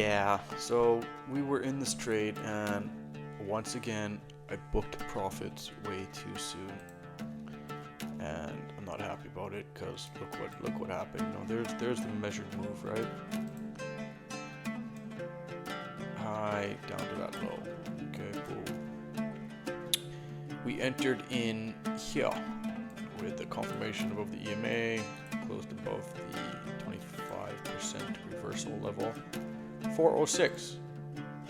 Yeah, so we were in this trade, and once again, I booked profits way too soon, and I'm not happy about it because look what happened. You know, there's the measured move, right? High down to that low. Okay, boom. We entered in here with the confirmation above the EMA, closed above the 25% reversal level. 406.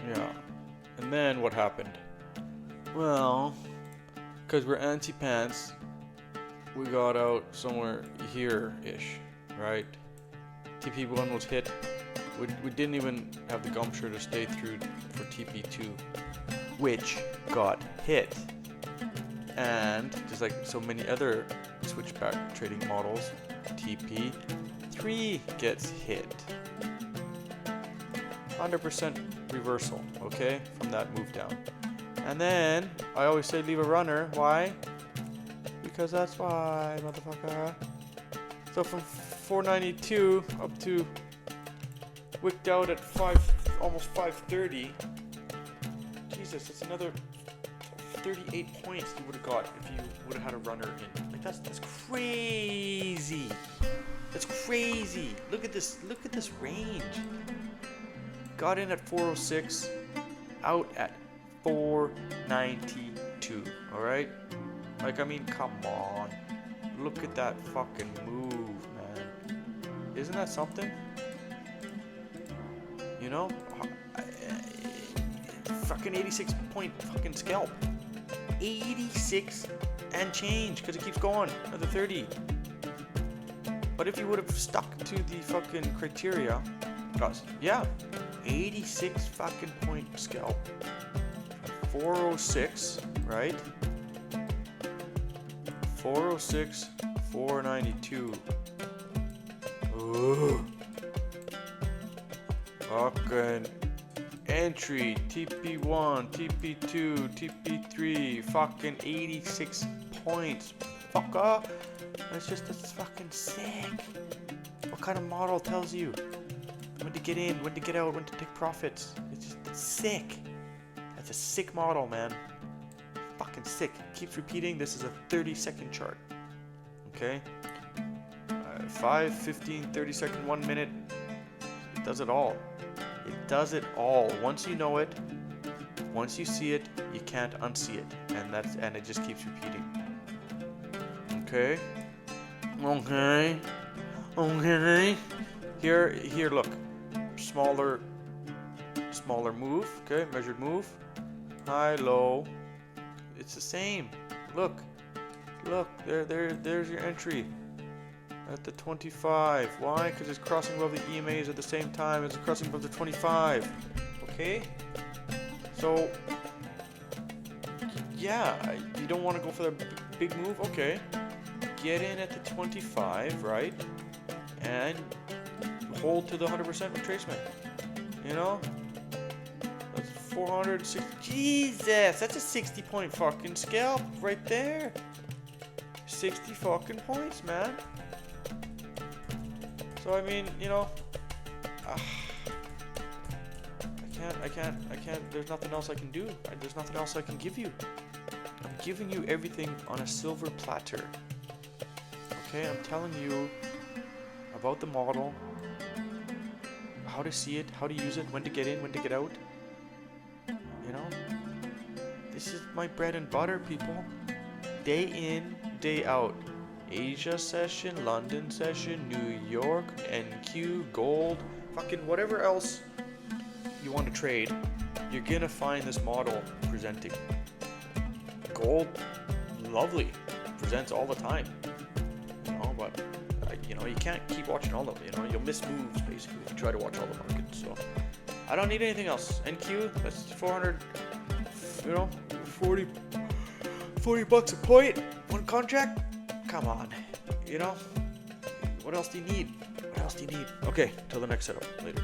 Yeah. And then what happened? Well, because we're anti-pants, we got out somewhere here-ish, right? TP1 was hit. We didn't even have the gumption to stay through for TP2, which got hit. And just like so many other switchback trading models, TP3 gets hit. 100% reversal, okay, from that move down. And then I always say leave a runner. Why? Because that's why, motherfucker. So from 492 up to wicked out at almost 530. Jesus, that's another 38 points you would have got if you would have had a runner in. Like that's crazy. That's crazy. Look at this range. Got in at 406, out at 492. All right. Like, I mean, come on. Look at that fucking move, man. Isn't that something? You know? Fucking 86 point fucking scalp. 86 and change, because it keeps going. Another 30. But if you would have stuck to the fucking criteria, guys, yeah, 86 fucking point scalp. 406, right? 406, 492. Ooh. Fucking entry, TP1, TP2, TP3, fucking 86 points. Fucker. That's fucking sick. What kind of model tells you when to get in, when to get out, when to take profits? It's sick. That's a sick model, man. Fucking sick. Keeps repeating. This is a 30-second chart. Okay? 5, 15, 30 second, 1 minute. It does it all. It does it all. Once you know it, once you see it, you can't unsee it. And it just keeps repeating. Okay? Okay. Okay. Here, look. Smaller move. Okay, measured move. High, low. It's the same. Look. There's your entry. At the 25. Why? Because it's crossing above the EMAs at the same time as it's crossing above the 25. Okay? So, yeah, you don't want to go for the big move? Okay. Get in at the 25, right? And hold to the 100% retracement. You know? That's 460. Jesus! That's a 60 point fucking scalp right there. 60 fucking points, man. So, I mean, you know, I can't, there's nothing else I can do. There's nothing else I can give you. I'm giving you everything on a silver platter. Okay, I'm telling you about the model, how to see it, how to use it, when to get in, when to get out. You know, this is my bread and butter, people. Day in, day out. Asia session, London session, New York, NQ, gold, fucking whatever else you want to trade, you're gonna find this model presenting. Gold, lovely, presents all the time, you know, but you know, you can't keep watching all of them, you know, you'll miss moves basically if you try to watch all the markets. So I don't need anything else. NQ, that's 400, you know, 40 bucks a point, one contract. Come on, you know, what else do you need? Okay, till the next setup. Later.